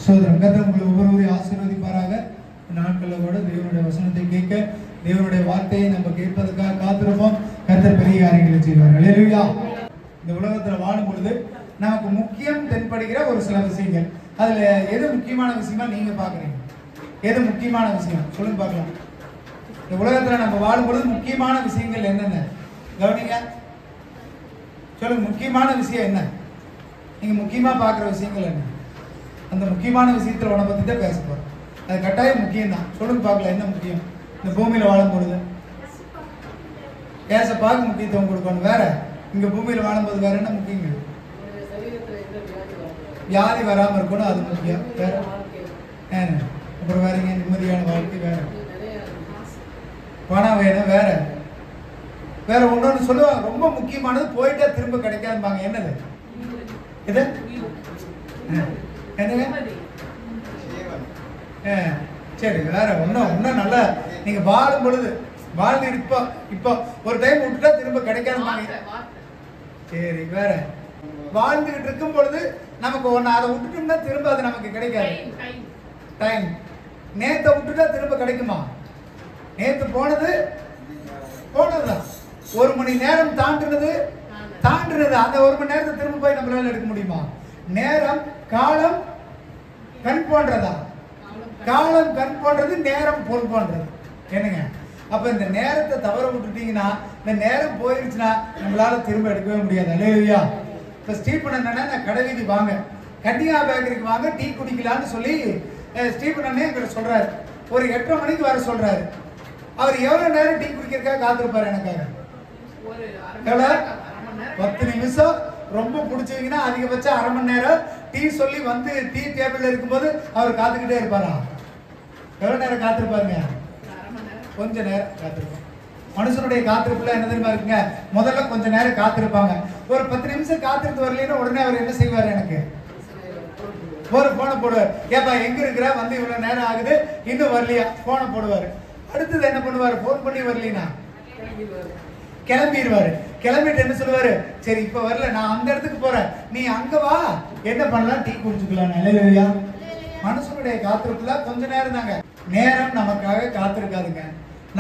சோதரம் கர்த்தர் உங்களை ஒவ்வொருவரையும் ஆசீர்வதிப்பாராக. நாட்களில் கூட தேவனுடைய வசனத்தை கேட்க, தேவனுடைய வார்த்தையை நம்ம கேட்பதற்காக காத்திருப்போம். கர்த்தர் பெரிய காரியங்களை செய்வார். அல்லேலூயா. இந்த உலகத்தில் வாழும் பொழுது நமக்கு முக்கியம் தென்படுகிற ஒரு சில விஷயங்கள், அதுல எது முக்கியமான விஷயமா நீங்க பாக்குறீங்க? எது முக்கியமான விஷயம் சொல்லுங்க பார்க்கலாம். இந்த உலகத்துல நம்ம வாழும் பொழுது முக்கியமான விஷயங்கள் என்னென்ன கவனிங்க, சொல்லுங்க. முக்கியமான விஷயம் என்ன? நீங்க முக்கியமா பாக்குற விஷயங்கள் என்ன? அந்த முக்கியமான விஷயத்துல உன பத்தி தான் பேச போறோம். அது கட்டாயம் முக்கியம் தான். சொல்லுங்க பார்க்கலாம், என்ன முக்கியம் இந்த பூமியில வாழும் பொழுது? ஏசப்பாக்கு முக்கியத்துவம் கொடுக்கணும். வேற இங்க பூமியில வாழும்போது வேற என்ன முக்கியங்க? வியாதி வராம இருக்கணும், அது முக்கியம். வேற அப்புறம் வேறங்க நிம்மதியான வாழ்க்கை, வேற பணம் வேணும், வேற வேற ஒன்னொன்னு சொல்லுவாங்க. ரொம்ப முக்கியமானது போயிட்டா திரும்ப கிடைக்காதுப்பாங்க. என்னது இது? சரி, வேற ஒன்னும் நல்ல நீங்க வாழும் பொழுது வாழ்ந்து இப்போ ஒரு டைம் விட்டுட்டா திரும்ப கிடைக்காதுப்பாங்க. சரி, வேற வாழ்ந்துகிட்டு இருக்கும் பொழுது நமக்கு ஒண்ணு அதை விட்டுட்டோம்னா திரும்ப அது நமக்கு கிடைக்காது. டைம். நேத்தை விட்டுட்டா திரும்ப கிடைக்குமா? நேத்து போனதுதான். ஒரு மணி நேரம் தாண்டினது. அந்த ஒரு மணி நேரத்தை திரும்ப போய் நம்மளால எடுக்க முடியுமா? நேரம் காலம் கண் போன்றதா? காலம் கண் போன்றது, நேரம் பொன் போன்றது. என்னங்க? அப்ப இந்த நேரத்தை தவற விட்டுட்டீங்கன்னா, இந்த நேரம் போயிருச்சுன்னா நம்மளால திரும்ப எடுக்கவே முடியாது. அல்லேலூயா. இப்ப ஸ்டீபன் அண்ணா, நான் கடைவீதி வாங்க, கன்னியா பேக்கரிக்கு வாங்க, டீ குடிக்கலான்னு சொல்லி ஸ்டீபன் அண்ணே எங்கிட்ட சொல்றாரு. ஒரு 8:30 மணிக்கு வர சொல்றாரு. அவர் எவ்வளவு நேரம் டீ குடிக்கிறதுக்காக காத்திருப்பாரு எனக்காக? 10 நிமிஷம். ரொம்ப பிடிச்சவங்கன்னா அதிகபட்சம் அரை மணி நேரம். டீ சொல்லி வந்து டீ டேபிள்ல இருக்கும்போது அவர் காத்துக்கிட்டே இருப்பாரா? எவ்வளவு நேரம் காத்திருப்பாருங்க? கொஞ்ச நேரம் காத்திருப்பாங்க. மனுஷனுடைய காத்திருப்புல என்ன தெரியுமா இருக்குங்க? முதல்ல கொஞ்ச நேரம் காத்திருப்பாங்க. ஒரு 10 நிமிஷம் காத்திருந்து வரலன்னா உடனே அவர் என்ன செய்வார்? எனக்கு ஒரு போனை போடுவார். ஏப்பா எங்க இருக்கிற? வந்து இவ்வளவு நேரம் ஆகுது, இன்னும் வரலையா? போனை போடுவாரு. அடுத்தது என்ன பண்ணுவாரு? போன் பண்ணி வரலீனா கிளம்பிடுவாரு. கிளம்பிட்டு என்ன சொல்லுவாரு? சரி இப்ப வரல, நான் அந்த இடத்துக்கு போறேன், நீ அங்க வா, என்ன பண்ணலாம்? டீ குடிச்சுக்கலாம். அல்லேலூயா. மனுஷனுடைய காத்திருப்புல கொஞ்ச நேரம் தாங்க. நேரம் நமக்காக காத்திருக்காதுங்க.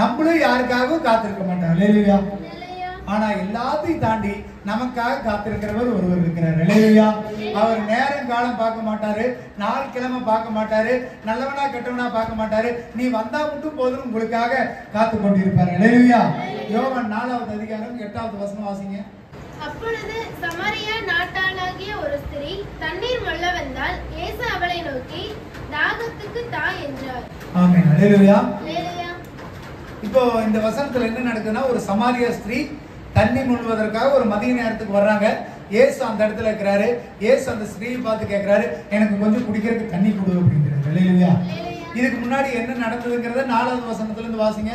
நம்மளும் யாருக்காகவும் காத்திருக்க மாட்டோம். அல்லேலூயா. ஆனா எல்லாத்தையும் தாண்டி நமக்காக காத்திருக்கிறவர் ஒருவர் இருக்கிறார். அல்லேலூயா. அவர் நேரம் காலம் பார்க்க மாட்டாரு, நாள் கிழமை பார்க்க மாட்டாரு, நல்லவனா கெட்டவனா பார்க்க மாட்டாரு. நீ வந்தா மட்டும் போதும் உங்களுக்காக காத்து கொண்டிருப்பார். அல்லேலூயா. யோவான் 4வது அதிகாரம் 8வது வசனம் வாசிங்க. அப்பொழுது சமாரியா நாட்டாளாகிய ஒரு ஸ்திரீ தண்ணீர் மொள்ள வந்தால், இயேசு அவளை நோக்கி, தாகத்துக்கு தா என்றார். ஆமென். அல்லேலூயா. அல்லேலூயா. இப்போ இந்த வசனத்துல என்ன நடக்குதுன்னா, ஒரு சமாரியா ஸ்திரீ தண்ணி முழுவதற்காக ஒரு மதிய நேரத்துக்கு வர்றாங்க. இயேசு அந்த இடத்துல இருக்கிறாரு. இயேசு அந்த ஸ்திரீயை பார்த்து கேட்கிறாரு, எனக்கு கொஞ்சம் குடிக்கிறதுக்கு தண்ணி கொடு அப்படிங்கிறாரு. அல்லேலூயா. இதுக்கு முன்னாடி என்ன நடந்ததுங்கிறத 4வது வசனத்துல இருந்து வாசிங்க.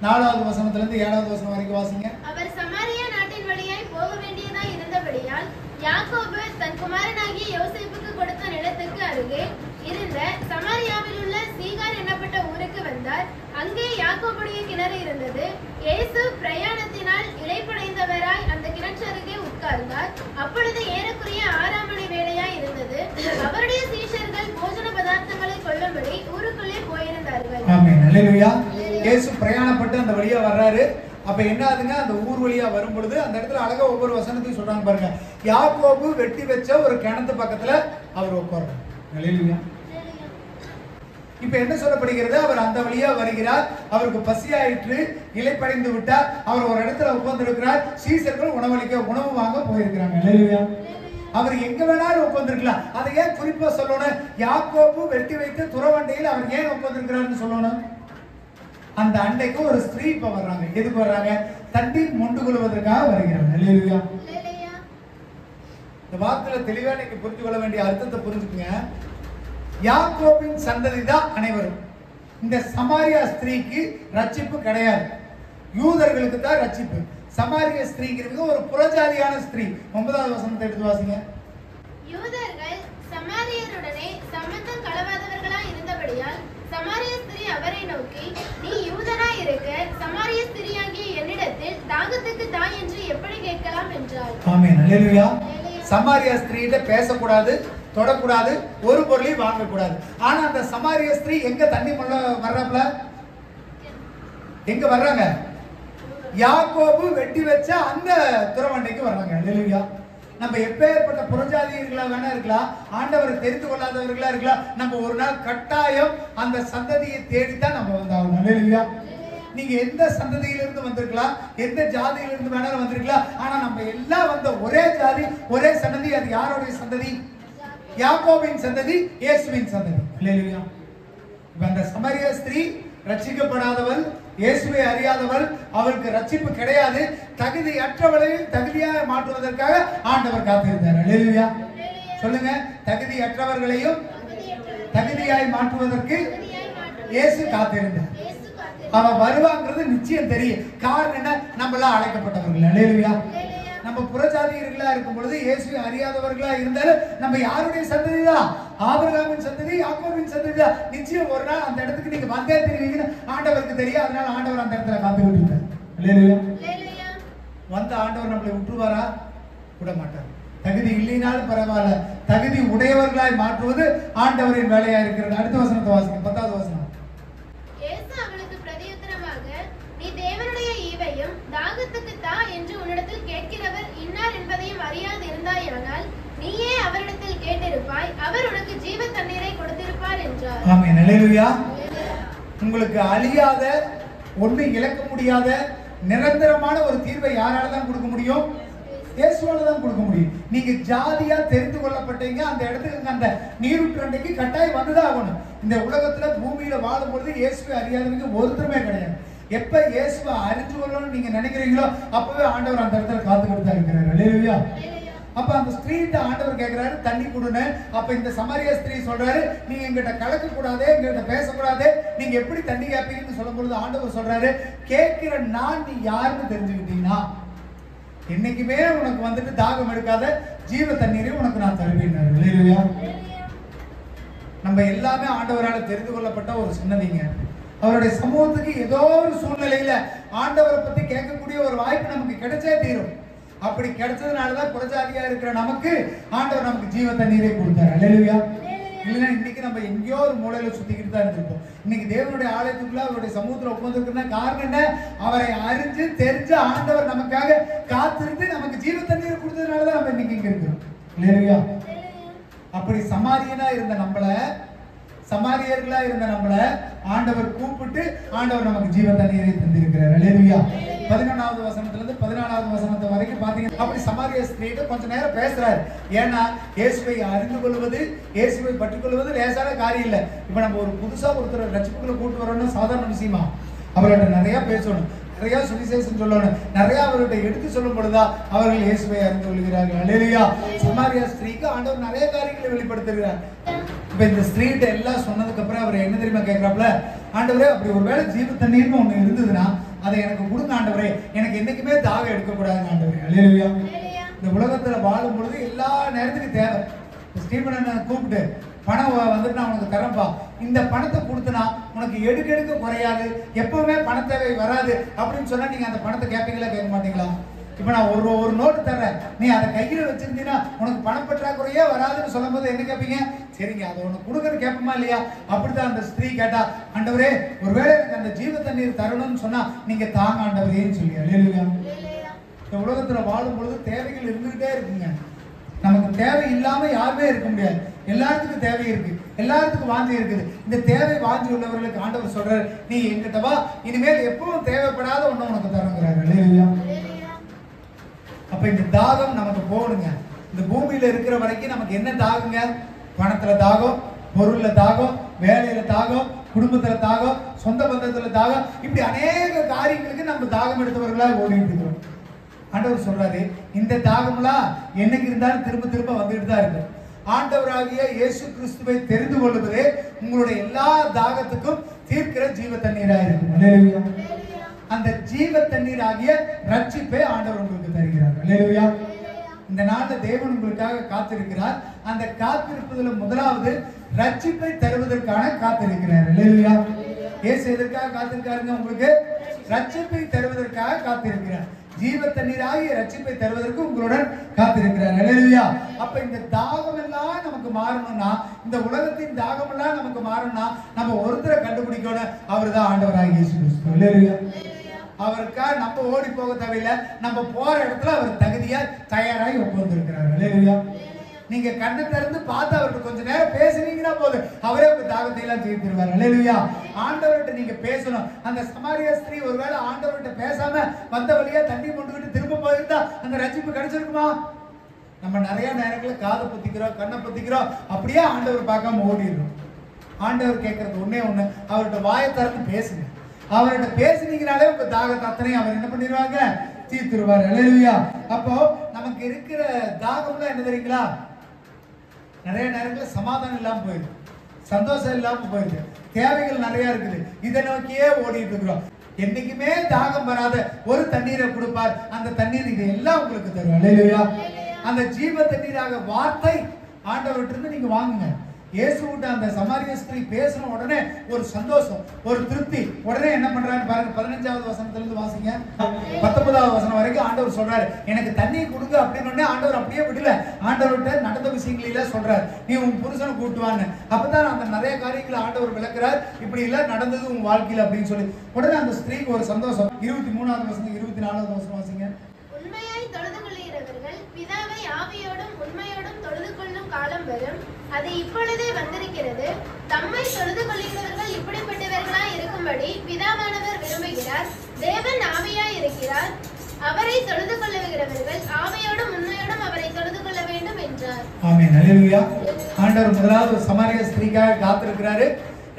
4வது வசனத்துல இருந்து 7வது வசனம் வரைக்கும் வாசிங்க. அவர் சமாரியா நாட்டின் வழியாய் போக வேண்டியதாய் இருந்தபடியால் யாக்கோபு தன் குமாரனாகிய யோசேப்புக்கு கொடுத்த நிலத்துக்கு அருகே இருந்த சமாரியாவில் உள்ள சீகார் என்னப்பட்ட ஊருக்கு வந்தார். அங்கே யாக்கோபுடைய கிணறு இருந்தது. இயேசு பிரயாணத்தினால் இளைப்படைந்தவராய் அந்த கிணற்று அருகே உட்கார்ந்தார். அப்பொழுது ஏறக்குறைய 6ஆம் மணி வேளையாய் இருந்தது. அவருடைய சீஷர்கள் போஜன பதார்த்தங்களை கொள்ளும்படி ஊருக்குள்ளே போயிருந்தார்கள். ஆமென். அல்லேலூயா. இயேசு பிரயாணப்பட்டு அந்த வழியா வர்றாரு. அப்ப என்ன ஆகுதுங்க? அந்த ஊர் வழியா வரும் பொழுது அந்த இடத்துல அழகா ஒவ்வொரு வசனத்தையும் சொல்றாங்க பாருங்க. யாக்கோபு வெட்டி வச்ச ஒரு கிணத்து பக்கத்துல அவர் உட்கார்றார். அல்லேலூயா. இப்ப என்ன சொல்லப்படுகிறது? அவர் அந்த வழியா வருகிறார். அவருக்கு பசியாயிற்று, இளைப்படைந்து விட்டார். அவர் ஒரு இடத்துல உட்கார்ந்து இருக்கிறார். சீசர்கள் உணவு வாங்க போயிருக்கிறாங்க. அல்லேலூயா. அவர் எங்க வேணாலும் உட்கார்ந்துருக்கலாம். அதை ஏன் குறிப்பா சொல்லணும்? யாக்கோபு வெட்டி வைத்து துறவண்டையில் அவர் ஏன் உட்கார்ந்துருக்கிறார்னு சொல்லணும்? அந்த அண்டைக்கு ஒரு ஸ்திரீ இப்ப வர்றாங்க. எதுக்கு வர்றாங்க? தண்ணீர் மொண்டு கொள்வதற்காக வருகிறாங்க. அல்லேலூயா. இந்த வார்த்தையில தெளிவா நீங்க புரிஞ்சு கொள்ள வேண்டிய அர்த்தத்தை புரிஞ்சுக்குங்க. யாக்கோபின் சந்ததி தான் அனைவரும். இந்த சமாரியா ஸ்திரீக்கு ரட்சிப்பு கிடையாது, யூதர்களுக்கு தான் ரட்சிப்பு. சமாரியா ஸ்திரீங்கிறது ஒரு புறஜாதியான ஸ்திரீ. 9வது வசனத்தை எடுத்து வாசிங்க. யூதர்கள் சமாரியருடனே சம்பந்தம் கலவாதவர்களாய் இருந்தபடியால் சமாரிய ஸ்திரீ அவரை நோக்கி, நீ யூதனாய் இருக்க சமாரிய ஸ்திரீயாகிய என்னிடத்தில் தாகத்துக்கு தா என்று எப்படி கேட்கலாம் என்றாள். ஆமென். அல்லேலூயா. சமாரியா ஸ்திரீகிட்ட பேசக்கூடாது, தொடக்கூடாது, ஒரு பொருளையும் வாங்கக்கூடாது. ஆனா அந்த சமாரிய ஸ்திரீ எங்க தண்ணி வர்றாப்ல, எங்க வர்றாங்க? யாக்கோபு வெட்டி வச்ச அந்த துறவண்டைக்கு வர்றாங்க. அல்லேலூயா. நம்ம எப்பேற்பட்ட புறஜாதியர்களா வேணா இருக்கலாம், ஆண்டவரை தெரிந்து கொள்ளாதவர்களா இருக்கலாம், நம்ம ஒரு நாள் கட்டாயம் அந்த சந்ததியை தேடித்தான் நம்ம வந்தாகணும். அல்லேலூயா. நீங்க எந்த சந்ததியிலிருந்து வந்திருக்கலாம், எந்த ஜாதியிலிருந்து வேணாலும் வந்திருக்கலாம், ஆனா நம்ம எல்லாம் வந்த ஒரே ஜாதி, ஒரே சந்ததி. அது யாருடைய சந்ததி? யாக்கோபின் சந்ததி, இயேசுவின் சந்ததி. அல்லேலூயா. அந்த சமாரிய ஸ்திரீ ரட்சிக்கப்படாதவள், இயேசுவை அறியாதவள், அவளுக்கு ரட்சிப்பு கிடையாது. தகுதியற்றவளை தகுதியாக மாற்றுவதற்காக ஆண்டவர் காத்திருந்தார். அல்லேலூயா. சொல்லுங்க, தகுதியற்றவர்களையும் தகுதியாய் மாற்றுவதற்கு இயேசு காத்திருந்தார். அவன் வருவாங்கிறது நிச்சயம் தெரியும். காரணம் என்ன? நம்மளாம் அழைக்கப்பட்டவர்கள். அல்லேலூயா. நம்ம புறஜாதியர்களா இருக்கும் பொழுது, இயேசுவை அறியாதவர்களா இருந்தாலும் நம்ம யாருடைய சந்ததி தான்? ஆபிரகாமின் சந்ததி, யாக்கோபின் சந்ததி தான். நிச்சயம் ஒரு நாள் அந்த இடத்துக்கு நீங்க வந்தே தெரிவிங்கன்னு ஆண்டவருக்கு தெரியும். அதனால ஆண்டவர் அந்த இடத்துல காத்துக்கிட்டு இருக்கார். அல்லேலூயா. வந்த ஆண்டவர் நம்மளை விட்டுருவாரா? விட மாட்டார். தகுதி இல்லைனாலும் பரவாயில்ல, தகுதி உடையவர்களாய் மாற்றுவது ஆண்டவரின் வேலையா இருக்கிறது. அடுத்த வசனத்தை வாசிங்க, 10வது வசனம். நீ தேவனுடைய ஈவையும் தாகத்துக்கு தா என்று உன்னிடத்தில் கேட்கிறவர் இன்னார் என்பதையும் அறியாது இருந்தாயானால் நீயே அவரிடத்தில் கேட்டிருப்பாய், அவர் உனக்கு ஜீவ தண்ணீரை கொடுத்திருப்பார் என்றார். ஆமென். அல்லேலூயா. உங்களுக்கு அழியாத, ஒண்ணு இழக்க முடியாத நிரந்தரமான ஒரு தீர்வை யாரால தான் கொடுக்க முடியும்? இயேசுவால தான் கொடுக்க முடியும். நீங்க ஜாதியா தெரிந்து கொள்ளப்பட்டீங்க, அந்த இடத்துக்கு அந்த நீரூற்றண்டைக்கு கட்டாயம் வந்துதான் ஆகணும். இந்த உலகத்துல பூமியில வாழும் பொழுது இயேசுவை அறியாதவங்க ஒருத்தருமே கிடையாது. எப்ப இயேசுவை அறிஞ்சு கொள்ளணும்னு நீங்க நினைக்கிறீங்களோ அப்பவே ஆண்டவர் அந்த இடத்துல காத்துக்கிட்டு தான் இருக்கிறார். அல்லேலூயா. அப்ப அந்த ஸ்திரீட்ட ஆண்டவர் கேட்கிறாரு, தண்ணி கொடுன்னு. அப்ப இந்த சமாரிய ஸ்திரீ சொல்றாரு, நீங்க எங்கிட்ட கலக்க கூடாது, எங்கிட்ட பேசக்கூடாது, நீங்க எப்படி தண்ணி கேட்பீங்கன்னு சொல்லும் பொழுது ஆண்டவர் சொல்றாரு, கேட்கிற நான் நீ யாருன்னு தெரிஞ்சுக்கிட்டீங்கன்னா என்னைக்குமே உனக்கு வந்துட்டு தாகம் எடுக்காத ஜீவ தண்ணீரை உனக்கு நான் தருவேன். அல்லேலூயா. நம்ம எல்லாமே ஆண்டவரால் தெரிந்து கொள்ளப்பட்ட ஒரு சன்னதிங்க. அவருடைய சமூகத்துக்கு ஏதோ ஒரு சூழ்நிலையில ஆண்டவரை பத்தி கேட்கக்கூடிய ஒரு வாய்ப்பு நமக்கு கிடைச்சே தீரும். அப்படி கிடைச்சதுனாலதான் புறஜாதியா இருக்கிற நமக்கு ஆண்டவர் நமக்கு ஜீவ தண்ணீரை கொடுத்தாரு. அல்லேலூயா. இல்லைன்னா இன்னைக்கு நம்ம எங்கேயோ ஒரு மூலையில சுத்திக்கிட்டு தான் இருந்திருப்போம். இன்னைக்கு தேவனுடைய ஆலயத்துக்குள்ள அவருடைய சமூகத்துல உட்கார்ந்துருக்குன்னா காரணம் என்ன? அவரை அறிஞ்சு தெரிஞ்சு ஆண்டவர் நமக்காக காத்திருந்து நமக்கு ஜீவ தண்ணீரை கொடுத்ததுனாலதான் நம்ம இன்னைக்கு இங்க இருக்கிறோம். அல்லேலூயா. அப்படி சமாரியனா இருந்த சமாரியர்களா இருந்த நம்மள ஆண்டவர் கூப்பிட்டு ஆண்டவர் நமக்கு ஜீவ தண்ணீரை தந்திருக்கிறார். அல்லேலூயா. 11வது வசனத்துல இருந்து 14வது வசனத்து வரைக்கும் பாத்தீங்கன்னா அப்படி சமாரிய ஸ்திரீட்ட கொஞ்ச நேரம் பேசுறாரு. ஏன்னா இயேசுவை அறிந்து கொள்வது, இயேசுவை பற்றிக் கொள்வது லேசான காரியம் இல்லை. இப்ப நம்ம ஒரு புதுசா ஒருத்தர் ரட்சிப்புக்குள்ள கூட்டு வரணும்னு சாதாரண விஷயமா? அவர்கிட்ட நிறைய பேசணும், நிறைய சுவிசேஷம் சொல்லணும், நிறைய அவர்கிட்ட எடுத்து சொல்லும் பொழுதா அவர்கள் இயேசுவை அறிந்து கொள்கிறார்கள். அல்லேலூயா. சமாரிய ஸ்திரீக்கு ஆண்டவர் நிறைய காரியங்களை வெளிப்படுத்துகிறார். இப்ப இந்த ஸ்திரீட்ட எல்லாம் சொன்னதுக்கு அப்புறம் அவர் என்ன தெரியுமா கேட்கிறாப்ல? ஆண்டவரே, அப்படி ஒருவேளை ஜீவ தண்ணீர்னு ஒண்ணு இருந்ததுன்னா அதை எனக்கு கொடுங்க ஆண்டவரே, எனக்கு என்னைக்குமே தாகம் எடுக்கக்கூடாதுன்னு ஆண்டவரே. அல்லேலூயா. இந்த உலகத்துல வாழும் பொழுது எல்லா நேரத்துக்கும் தேவை. ஸ்டீபன் கூப்பிட்டு பணம் வந்துட்டு நான் உனக்கு தரப்பா, இந்த பணத்தை கொடுத்தனா உனக்கு எடுக்க குறையாது, எப்பவுமே பண தேவை வராது அப்படின்னு சொன்னா நீங்க அந்த பணத்தை கேட்பீங்களா கேட்க மாட்டீங்களா? இப்ப நான் ஒரு நோட்டு தரேன், நீ அதை கையில வச்சிருந்தீங்கன்னா உனக்கு பணப்பற்றாக்குறையே வராதுன்னு சொல்லும் போது என்ன கேட்பீங்க? சரிங்க, அதை உனக்கு கொடுக்கறது கேட்போமா இல்லையா? அப்படித்தான் அந்த ஸ்திரீ கேட்டா, ஆண்டவரே ஒருவேளை எனக்கு அந்த ஜீவ தண்ணீர் தரணும்னு சொன்னா நீங்க தாங்க ஆண்டவரேன்னு சொல்லி. அல்லேலூயா. இந்த உலகத்துல வாழும் பொழுது தேவைகள் இருந்துகிட்டே இருக்குங்க. நமக்கு தேவை இல்லாம யாருமே இருக்க முடியாது. எல்லாத்துக்கும் தேவை இருக்கு, எல்லாத்துக்கும் வாஞ்சி இருக்குது. இந்த தேவை வாஞ்சி உள்ளவர்களுக்கு ஆண்டவர் சொல்றாரு, நீ என்கிட்ட வா, இனிமேல் எப்பவும் தேவைப்படாத ஒண்ணு உனக்கு தரங்கிறாரு. அல்லேலூயா. அப்ப இந்த தாகம் நமக்கு போகணுங்க. இந்த பூமியில இருக்கிற வரைக்கும் நமக்கு என்ன தாகுங்க? பணத்துல தாகம், பொருள்ல தாகம், வேலையில தாகம், குடும்பத்துல தாகம், சொந்த பந்தத்துல தாகம், இப்படி அநேக காரியங்களுக்கு நம்ம தாகம் எடுத்தவர்களா ஓடிட்டு இருக்கிறோம். ஆண்டவர் சொல்றாரு, இந்த தாகம்லாம் என்னைக்கு இருந்தாலும் திரும்ப திரும்ப வந்துட்டு தான் இருக்கு. ஆண்டவராகிய இயேசு கிறிஸ்துவை தெரிந்து கொள்வதே உங்களுடைய எல்லா தாகத்துக்கும் தீர்க்கிற ஜீவ தண்ணீரா இருக்கும். அல்லேலூயா. அந்த ஜீவ தண்ணீர் ஆகிய ரட்சிப்பை ஆண்டவர் உங்களுக்கு தருகிறார். அல்லேலூயா. இந்த நாள்ல தேவன் உங்களுக்காக காத்திருக்கிறார். அந்த காத்திருப்பதுல முதலாவது ரட்சிப்பை தருவதற்கான காத்திருக்கிறார். அல்லேலூயா. இயேசு எதற்காக காத்திருக்காருங்க? உங்களுக்கு ரட்சிப்பை தருவதற்காக காத்திருக்கிறார். ஜீவ தண்ணீராகிய ரட்சிப்பை தருவதற்கு உங்களுடன் காத்திருக்கிறார். அல்லேலூயா. அப்ப இந்த தாகம் எல்லாம் நமக்கு மாறணும்னா, இந்த உலகத்தின் தாகம் எல்லாம் நமக்கு மாறணும்னா நம்ம ஒருத்தரை கண்டுபிடிக்கணும். அவர்தான் ஆண்டவராகிய இயேசு கிறிஸ்து. அல்லேலூயா. அவருக்கா நம்ம ஓடி போக தேவையில்லை. நம்ம போற இடத்துல அவர் தகுதியா தயாராகி உட்கார்ந்திருக்கிறார். அல்லேலூயா. நீங்க கண்ணை திறந்து பார்த்து அவர்கிட்ட கொஞ்ச நேரம் பேசுனீங்கன்னா போதும், அவரே உங்க தாகத்தை எல்லாம் தீர்த்திடுவார். அல்லேலூயா. ஆண்டவர்கிட்ட நீங்க பேசணும். அந்த சமாரிய ஸ்திரீ ஒருவேளை ஆண்டவர்கிட்ட பேசாம வந்த வழியா தண்ணி கொண்டுகிட்டு திரும்ப போயிருந்தா அந்த ரட்சிப்பு கிடைச்சிருக்குமா? நம்ம நிறைய நேரங்களில் காதை பொத்திக்கிறோம், கண்ணை பொத்திக்கிறோம், அப்படியே ஆண்டவர் பார்க்காம ஓடிடுறோம். ஆண்டவர் கேட்கறது ஒன்னே ஒண்ணு, அவர்கிட்ட வாயை திறந்து பேசுங்க. அவர்கிட்ட பேசுனீங்கனாலே உங்க தாகத்தை அத்தனையும் அவர் என்ன பண்ணிடுவாங்க? தீர்த்துருவார். அல்லேலூயா. அப்போ நமக்கு இருக்கிற தாகம்லாம் என்ன தெரியுங்களா? நிறைய நேரங்களில் சமாதானம் இல்லாம போயிடுது, சந்தோஷம் இல்லாம போயிடுது, தேவைகள் நிறைய இருக்குது, இதை நோக்கியே ஓடிட்டு இருக்கிறோம். என்னைக்குமே தாகம் வராத ஒரு தண்ணீரை கொடுப்பார். அந்த தண்ணீர் இது எல்லாம் உங்களுக்கு தரும். அல்லேலூயா. அந்த ஜீவ தண்ணீராக வார்த்தை ஆண்டவர்கிட்ட இருந்து நீங்க வாங்குங்க. இயேசு விட்டு அந்த சமாரிய ஸ்திரீ பேசின உடனே ஒரு சந்தோஷம், ஒரு திருப்தி. உடனே என்ன பண்றான்னு பாருங்க. 15வது வசனத்திலிருந்து வாசிங்க. 19வது வசனம் வரைக்கும் ஆண்டவர் சொல்றாரு, எனக்கு தண்ணி கொடுங்க அப்படின்னு. ஆண்டவர் அப்படியே விடல. ஆண்டவர்கிட்ட நடந்த விஷயங்கள சொல்றாரு, நீ உன் புருஷனை கூட்டுவான்னு. அப்பதான் அந்த நிறைய காரியங்களை ஆண்டவர் விளக்குறார். இப்படி இல்ல நடந்தது உன் வாழ்க்கையில அப்படின்னு சொல்லி. உடனே அந்த ஸ்திரீக்கு ஒரு சந்தோஷம். 23வது வசனம் 24வது வசனம் வாசிங்க. உண்மையாய் தொழுது கொள்கிறவர்கள் பிதாவை ஆவியோடும் உண்மையோடும் தொழுது கொள்ளும் காலம் வரும், அது இப்பொழுதே வந்திருக்கிறது. தம்மை தொழுது கொள்கிறவர்கள் இப்படிப்பட்டவர்களாய் இருக்கும்படி பிதாவானவர் விரும்புகிறார். தேவன் ஆவியாய் இருக்கிறார். அவரை தொழுது கொள்ளுகிறவர்கள் ஆவியோடும் உண்மையோடும் அவரை தொழுது கொள்ள வேண்டும் என்றார். ஆமென். அல்லேலூயா. ஆண்டவர் முதலாவது சமாரிய ஸ்திரீக்காக காத்திருக்கிறாரு.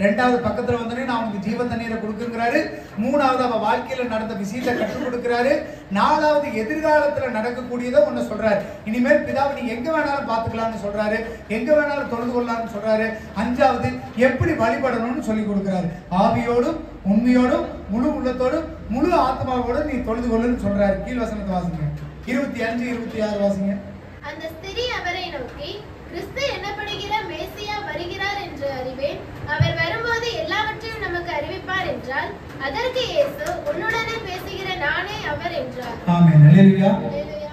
ரெண்டாவது பக்கத்துல வந்தோடனே நான் அவனுக்கு ஜீவ தண்ணீரை கொடுக்குங்கிறாரு. மூணாவது அவ வாழ்க்கையில நடந்த விஷயத்தை கற்றுக் கொடுக்கிறாரு. நாலாவது எதிர்காலத்துல நடக்கக்கூடியதை ஒண்ணு சொல்றாரு. இனிமேல் பிதாவை நீ எங்க வேணாலும் பாத்துக்கலாம்னு சொல்றாரு, எங்க வேணாலும் தொழுது கொள்ளலாம்னு சொல்றாரு. அஞ்சாவது எப்படி வழிபடணும்னு சொல்லி கொடுக்கிறாரு. ஆவியோடும் உண்மையோடும் முழு உள்ளத்தோடும் முழு ஆத்மாவோடும் நீ தொழுது கொள்ளுன்னு சொல்றாரு. கீழ் வசனத்தை வாசிங்க. 25 26 வாசிங்க. அந்த ஸ்திரீ அவரை நோக்கி, கிறிஸ்து என்னப்படுகிற மேசியா வருகிறார் என்று அறிவேன். அவர் வரும்போது எல்லாவற்றையும் நமக்கு அறிவிப்பார் என்றால், அதற்கு இயேசு, உன்னுடனே பேசுகிற நானே அவர் என்றார். ஆமென். அல்லேலூயா. அல்லேலூயா.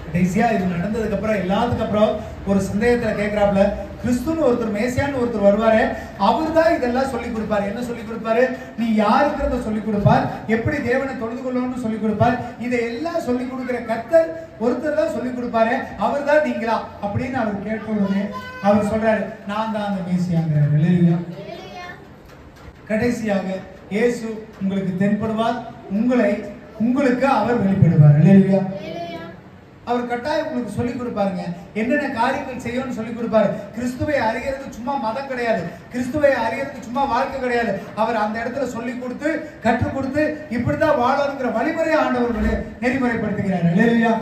கடைசியா இது நடந்ததுக்கு அப்புறம் எல்லாத்துக்கு அப்புறம் ஒரு சந்தேகத்துல கேட்கிறாப்ல, கிறிஸ்துன்னு ஒருத்தர் மேசியான்னு ஒருத்தர் வருவாரு, அவர் தான் இதெல்லாம் சொல்லி கொடுப்பாரு. என்ன சொல்லி கொடுப்பாரு? நீ யாருக்கிறத சொல்லி கொடுப்பார், எப்படி தேவனை தொழுது கொள்ளணும்னு சொல்லி கொடுப்பார். இதை எல்லாம் சொல்லி கொடுக்கிற கர்த்தர் ஒருத்தர் தான் சொல்லி கொடுப்பாரு, அவர் தான் நீங்களா அப்படின்னு அவர் கேட்கணும்னு அவர் சொல்றாரு, நான் தான் அந்த மேசியாங்கிறார். அல்லேலூயா. கடைசியாக இயேசு உங்களுக்கு தென்படுவார், உங்களுக்கு அவர் வெளிப்படுவார். அல்லேலூயா. அவர் கட்டாயம் உங்களுக்கு சொல்லிக் கொடுப்பாருங்க. என்னென்ன காரியங்கள் செய்யணும்னு சொல்லிக் கொடுப்பாரு. கிறிஸ்துவை அறிகிறது சும்மா மதம் கிடையாது, கிறிஸ்துவை அறிகிறது சும்மா வாழ்க்கை கிடையாது. அவர் அந்த இடத்துல சொல்லிக் கொடுத்து கற்றுக் கொடுத்து இப்படிதான் வாழணுங்கிற வழிமுறையை ஆண்டவர் நெறிமுறைப்படுத்துகிறார். அல்லேலூயா.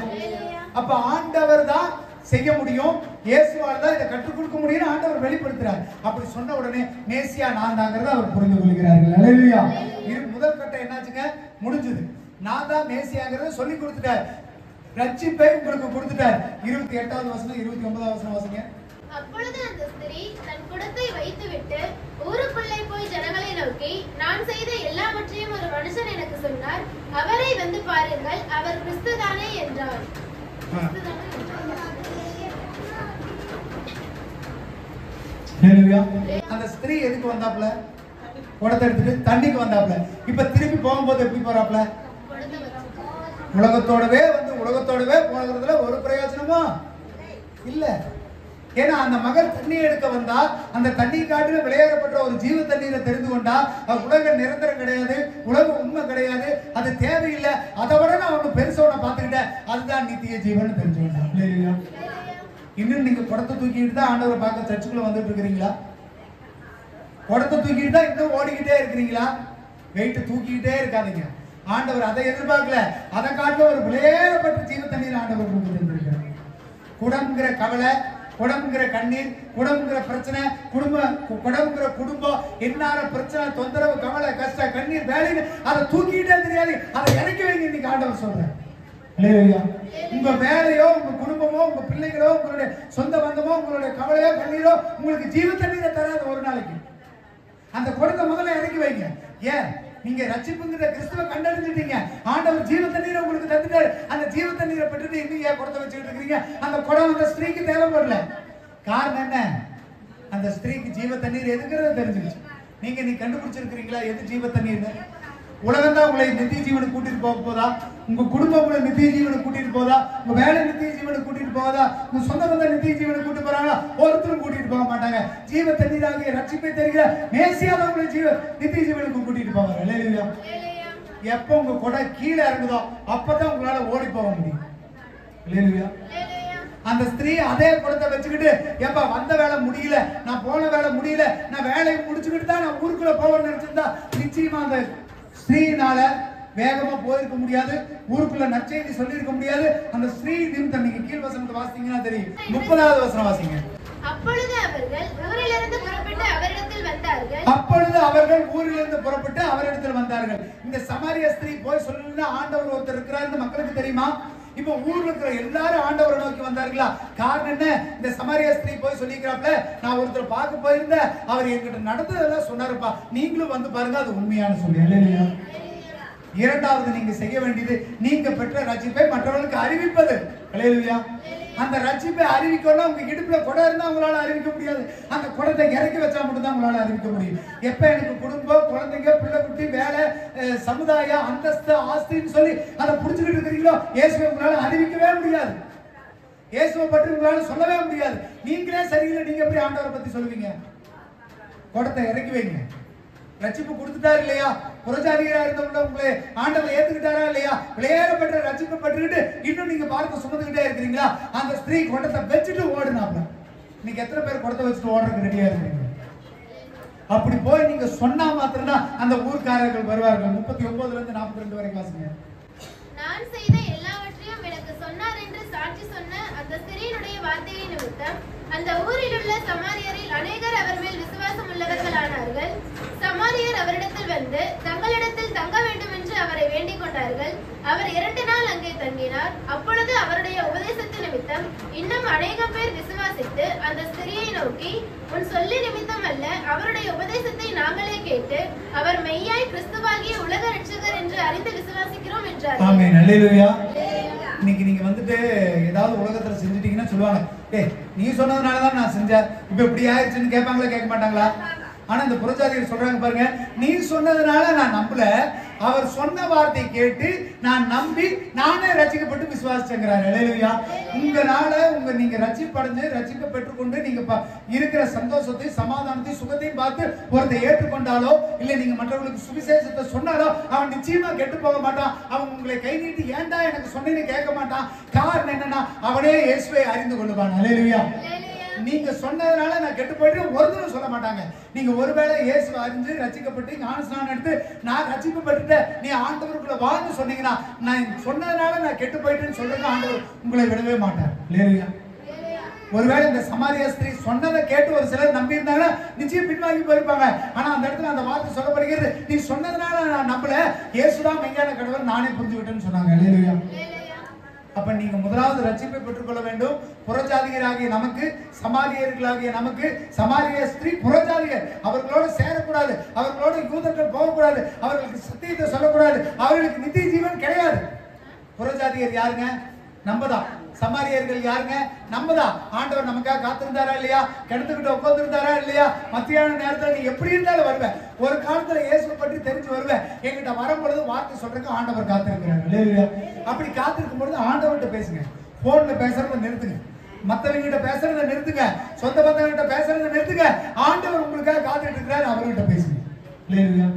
அப்ப ஆண்டவர் தான் செய்ய முடியும், இயேசுவால் தான் இதை கற்றுக் கொடுக்க முடியும் ஆண்டவர் வெளிப்படுத்துறார். அப்படி சொன்ன உடனே மேசியா நான் தாங்கிறத அவர் புரிந்து கொள்கிறார்கள். அல்லேலூயா. முதல் கட்டம் என்னாச்சுங்க? முடிஞ்சது. நான் தான் மேசியாங்கிறத சொல்லி கொடுத்துட்டார், ரட்சிப்பை உங்களுக்கு கொடுத்துட்டார். 28வது வசனம் 29வது வசனம் வாசிங்க. அப்பொழுது அந்த ஸ்திரீ தன் குடத்தை வைத்துவிட்டு ஊருக்குள்ளே போய் ஜனங்களை நோக்கி, நான் செய்த எல்லாவற்றையும் ஒரு மனுஷன் எனக்கு சொன்னார், அவரை வந்து பாருங்கள், அவர் கிறிஸ்துதானே என்றார். அந்த ஸ்திரீ எதுக்கு வந்தாப்ல? குடத்தை எடுத்துட்டு தண்ணிக்கு வந்தாப்ல. இப்ப திருப்பி போகும்போது எப்படி போறாப்ல? உலகத்தோடவே போகிறதுல ஒரு பிரயோஜனமா இல்ல. ஏன்னா அந்த மகள் தண்ணி எடுக்க வந்தா, அந்த தண்ணி காட்டில விளையாடப்பட்ட ஒரு ஜீவ தண்ணீரை தெரிந்து கொண்டா, உலக நிரந்தரம் கிடையாது, உலக உண்மை கிடையாது, அது தேவையில்லை, அதை விட நான் ஒண்ணு பெருசோட பாத்துக்கிட்டேன், அதுதான் நித்திய ஜீவன் தெரிஞ்சு கொண்டா. இன்னும் நீங்க குடத்தை தூக்கிட்டு தான் ஆண்டவரை பார்க்க சர்ச்சுக்குள்ள வந்துட்டு இருக்கிறீங்களா? குடத்தை தூக்கிட்டு தான் இன்னும் ஓடிக்கிட்டே இருக்கிறீங்களா? வெயிட்டு தூக்கிக்கிட்டே இருக்காதீங்க. ஆண்டவர் அதை எதிர்பார்க்கல, அதை காட்டில ஒரு விளையாடப்பட்ட ஜீவ தண்ணீர் ஆண்டவர் கொடுத்திருக்கிறார். குடம்ங்கிற கவலை, குடம்ங்கிற கண்ணீர், குடம்ங்கிற பிரச்சனை, குடம்ங்கிற குடும்பம், என்னால பிரச்சனை, தொந்தரவு, கவலை, கஷ்டம், கண்ணீர், வேலைன்னு அதை தூக்கிட்டே தெரியாது, அதை இறக்கி வைங்க இன்னைக்கு ஆண்டவர் சொல்றேன். உங்க வேலையோ, உங்க குடும்பமோ, உங்க பிள்ளைகளோ, உங்களுடைய சொந்த பந்தமோ, உங்களுடைய கவலையோ கண்ணீரோ உங்களுக்கு ஜீவ தண்ணீரை தராது ஒரு நாளைக்கு. அந்த குடத்தை முதல்ல இறக்கி வைங்க. ஏன்? நீங்க ரட்சிப்புங்கிற கிறிஸ்துவை கண்டறிஞ்சிட்டீங்க. ஆண்டவர் ஜீவ தண்ணீரை உங்களுக்கு தந்துட்டாரு. அந்த ஜீவ தண்ணீரை பெற்றுட்டு இன்னும் குடத்தை வச்சுக்கிட்டு இருக்கிறீங்க. அந்த குடம் அந்த ஸ்திரீக்கு தேவைப்படல. காரணம் என்ன? அந்த ஸ்திரீக்கு ஜீவ தண்ணீர் எதுங்கிறத தெரிஞ்சிருச்சு. நீ கண்டுபிடிச்சிருக்கிறீங்களா எது ஜீவ தண்ணீர்னு? உலகம் தான் உங்களை நித்திய ஜீவனுக்கு கூட்டிட்டு போக போதா? உங்க குடும்பம் உங்களை நித்திய ஜீவனுக்கு கூட்டிட்டு போதா? உங்க வேலை நித்திய ஜீவனுக்கு கூட்டிட்டு போதா? உங்க சொந்த பந்த நித்திய ஜீவனுக்கு கூட்டிட்டு போறாங்களா? ஒருத்தரும் கூட்டிட்டு போக மாட்டாங்க. ஜீவ தண்ணீராகிய ரட்சிப்பை தருகிற மேசியா தான் உங்களை நித்திய ஜீவனுக்கு கூட்டிட்டு போவாங்க. அல்லேலூயா. எப்போ உங்க கொடை கீழே இறங்குதோ அப்பதான் உங்களால ஓடி போக முடியும். அல்லேலூயா. அந்த ஸ்திரீ அதே குடத்தை வச்சுக்கிட்டு, எப்ப வந்த வேலை முடியல, நான் போன வேலை முடியல, நான் வேலையை முடிச்சுக்கிட்டு தான் நான் ஊருக்குள்ள போவேன்னு நினைச்சிருந்தா நிச்சயமா அந்த ஸ்திரீனால வேகமா போயிருக்க முடியாது. ஊருக்குள்ள நற்செய்தி சொல்லி இருக்க முடியாது. அந்த ஸ்திரீ நிமித்தம் நீங்க கீழ் வசனத்தை வாசித்தீங்கன்னா தெரியும். 30வது வசனம் வாசிங்க. அப்பொழுது அவர்கள் ஊரிலிருந்து புறப்பட்டு அவரிடத்தில் வந்தார்கள். அப்பொழுது அவர்கள் ஊரிலிருந்து புறப்பட்டு அவரிடத்தில் வந்தார்கள். இந்த சமாரிய ஸ்திரீ போய் சொல்லணும்னா ஆண்டவர் ஒருத்தர் இருக்கிறார் இந்த மக்களுக்கு தெரியுமா? இப்ப ஊர்ல இருக்கிற எல்லாரும் ஆண்டவரை நோக்கி வந்தார்களா? காரணம் என்ன? இந்த சமாரிய ஸ்திரீ போய் சொல்லிக்கிறாப்ல, நான் ஒருத்தர் பார்க்க போயிருந்தேன், அவர் என்கிட்ட நடந்ததெல்லாம் சொன்னாருப்பா, நீங்களும் வந்து பாருங்க, அது உண்மையான சொல்லி. அல்லேலூயா. இரண்டாவது நீங்க செய்ய வேண்டியது, நீங்க பெற்ற ரட்சிப்பை மற்றவர்களுக்கு அறிவிப்பது. அல்லேலூயா. அந்த ரட்சிப்பை அறிவிக்கணும். உங்க இடுப்புல குடம் இருந்தா உங்களால அறிவிக்க முடியாது. அந்த குடத்தை இறக்கி வச்சா மட்டும் தான் உங்களால அறிவிக்க முடியும். எப்ப எனக்கு குடும்பம், குழந்தைங்க, பிள்ளை குட்டி, வேலை, சமுதாயம், அந்தஸ்து, ஆஸ்தின்னு சொல்லி அதை புடிச்சுக்கிட்டு இருக்கிறீங்களோ, இயேசுவை உங்களால அறிவிக்கவே முடியாது. இயேசுவை பற்றி உங்களால சொல்லவே முடியாது. நீங்களே சரியில்லை, நீங்க எப்படி ஆண்டவரை பத்தி சொல்லுவீங்க? குடத்தை இறக்கி வைங்க. ரட்சிப்பு கொடுத்துட்டாரு இல்லையா? புறஜாதிகரா இருந்தவங்க உங்களை ஆண்டவர் ஏத்துக்கிட்டாரா இல்லையா? விளையாடப்பட்ட ரட்சிப்பை பட்டுக்கிட்டு இன்னும் நீங்க பார்த்து சுமந்துக்கிட்டே இருக்கிறீங்களா? அந்த ஸ்திரீ குடத்தை வச்சுட்டு ஓடுனாப்ல. இன்னைக்கு எத்தனை பேர் குடத்தை வச்சுட்டு ஓடுறதுக்கு ரெடியா இருக்கிறீங்க? அப்படி போய் நீங்க சொன்னா மாத்திரம் தான் அந்த ஊர்க்காரர்கள் வருவார்கள். 39ல இருந்து 42 வரைக்கும் வாசிங்க. நான் செய்த எல்லாவற்றையும் எனக்கு சொன்னார் என்று சாட்சி சொன்ன அந்த ஸ்திரீயினுடைய வார்த்தையை நிமித்தம் அந்த ஊரில் உள்ள சமாரியரில் அநேகர் அவர் மேல் விசுவாசம் உள்ளவர்களானார்கள். சமாரியர் அவரிடத்தில் வந்து தங்களிடத்தில் தங்க வேண்டும் என்று அவரை வேண்டிக் கொண்டார்கள். அவர் 2 நாள் அங்கே தங்கினார். அப்பொழுது அவருடைய உபதேசத்து நிமித்தம் இன்னும் அநேகம் பேர் விசுவாசித்து அந்த ஸ்திரியை நோக்கி, உன் சொல்லி நிமித்தம் அல்ல, அவருடைய உபதேசத்தை நாங்களே கேட்டு அவர் மெய்யாய் கிறிஸ்துவாகிய உலக ரட்சகர் என்று அறிந்து விசுவாசிக்கிறோம் என்றார். ஆமென். அல்லேலூயா. இன்னைக்கு நீங்க வந்துட்டு ஏதாவது உலகத்துல செஞ்சிட்டீங்கன்னா சொல்லுவாங்க, ஏய் நீ சொன்னதுனாலதான் நான் செஞ்சேன், இப்ப இப்படி ஆயிடுச்சுன்னு கேட்பாங்களா கேட்க மாட்டாங்களா? ஆனா இந்த புறஜாதிகள் சொல்றாங்க பாருங்க, நீ சொன்னதுனால நான் நம்பல, அவர் சொன்ன வார்த்தை கேட்டு நான் நம்பி நானே ரட்சிக்கப்பட்டு விசுவாசிச்சேங்கிறாரு. அல்லேலூயா. உங்களால நீங்க ரட்சிப்படைஞ்சு ரட்சிப்பை பெற்றுக்கொண்டு நீங்க இருக்கிற சந்தோஷத்தை, சமாதானத்தை, சுகத்தையும் பார்த்து ஒருத்தர் ஏற்றுக்கொண்டாலோ இல்ல நீங்க மற்றவங்களுக்கு சுவிசேஷத்தை சொன்னாலோ அவன் நிச்சயமா கெட்டு போக மாட்டான். அவன் உங்களை கை நீட்டி ஏன்டா எனக்கு சொன்னேன்னு கேட்க மாட்டான். காரணம் என்னன்னா அவனே இயேசுவை அறிந்து கொள்ளுவான். அல்லேலூயா. நீங்க சொன்னதுனால நான் கெட்டு போயிட்டு ஒருத்தரும் சொல்ல மாட்டாங்க. நீங்க ஒருவேளை இயேசுவை அறிஞ்சு ரட்சிக்கப்பட்டு ஞானஸ்நானம் எடுத்து நான் ரட்சிப்பு பெற்றுட்டேன், நீ ஆண்டவருக்குள்ள வாழ்ந்து சொன்னீங்கன்னா, நான் சொன்னதுனால நான் கெட்டு போயிட்டேன்னு சொல்றது ஆண்டவர் உங்களை விடவே மாட்டார். இல்லையா? ஒருவேளை இந்த சமாரிய ஸ்திரீ சொன்னதை கேட்டு ஒரு சிலர் நம்பி இருந்தாங்கன்னா நிச்சயம் பின்வாங்கி போயிருப்பாங்க. ஆனா அந்த இடத்துல அந்த வார்த்தை சொல்லப்படுகிறது, நீ சொன்னதுனால நான் நம்பல, இயேசுதான் மெய்யான கடவுள் நானே புரிஞ்சுக்கிட்டேன்னு சொன்னாங்க. இல்லையா? அப்ப நீங்க முதலாவது ரட்சிப்பை பெற்றுக்கொள்ள வேண்டும். புறஜாதிகராகிய நமக்கு, சமாரியர்களாகிய நமக்கு, சமாரிய ஸ்திரீ புறஜாதிகர், அவர்களோடு சேரக்கூடாது, அவர்களோடு யூதர்கள் போகக்கூடாது, அவர்களுக்கு சத்தியத்தை சொல்லக்கூடாது, அவர்களுக்கு நித்திய ஜீவன் கிடையாது. புறஜாதிகர் யாருங்க? நம்மதான். சமாரியர்கள் யாருங்க? நம்மதான். ஆண்டவர் நமக்காக காத்திருந்தாரா இல்லையா? கிடத்துக்கிட்ட உட்கார்ந்துருந்தாரா இல்லையா? மத்தியான நேரத்துல நீ எப்படி இருந்தாலும் வருவேன், ஒரு காலத்துல இயேசுவை பற்றி தெரிஞ்சு வருவேன், என்கிட்ட வரும்பொழுது வார்த்தை சொல்றதுக்கு ஆண்டவர் காத்திருக்கிறார். அப்படி காத்திருக்கும் பொழுது ஆண்டவர்கிட்ட பேசுங்க. போன்ல பேசுறத நிறுத்துங்க, மத்தவங்கிட்ட பேசுறத நிறுத்துங்க, சொந்த பந்தவங்கிட்ட பேசுறத நிறுத்துங்க. ஆண்டவர் உங்களுக்காக காத்துட்டு இருக்கிறாரு, அவர்கிட்ட பேசுங்க. இல்லையா?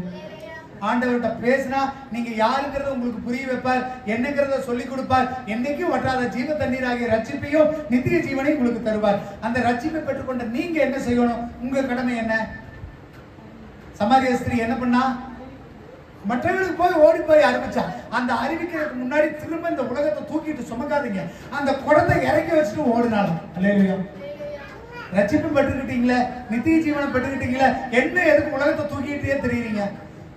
ஆண்டவர்கிட்ட பேசினா நீங்க யாருங்கிறத உங்களுக்கு புரிய வைப்பார், என்னங்கிறத சொல்லி கொடுப்பார். என்னைக்கும் வற்றாத ஜீவ தண்ணீராகிய ரட்சிப்பையும் நித்திய ஜீவனையும் உங்களுக்கு தருவார். அந்த ரட்சிப்பை பெற்றுக்கொண்ட நீங்க என்ன செய்யணும்? உங்க கடமை என்ன? சமாரிய ஸ்திரீ என்ன பண்ணா? மற்றவர்களுக்கு போய் ஓடி போய் அறிவிச்சா. அந்த அறிவிக்கிறதுக்கு முன்னாடி திரும்ப இந்த உலகத்தை தூக்கிட்டு சுமக்காதீங்க, அந்த குடத்தை இறக்கி வச்சுட்டு ஓடினாலும். அல்லேலூயா. ரட்சிப்பு பெற்றுக்கிட்டீங்களே, நித்திய ஜீவனை பெற்றுக்கிட்டீங்களே, என்ன எதுக்கு உலகத்தை தூக்கிட்டே தெரியுறீங்க?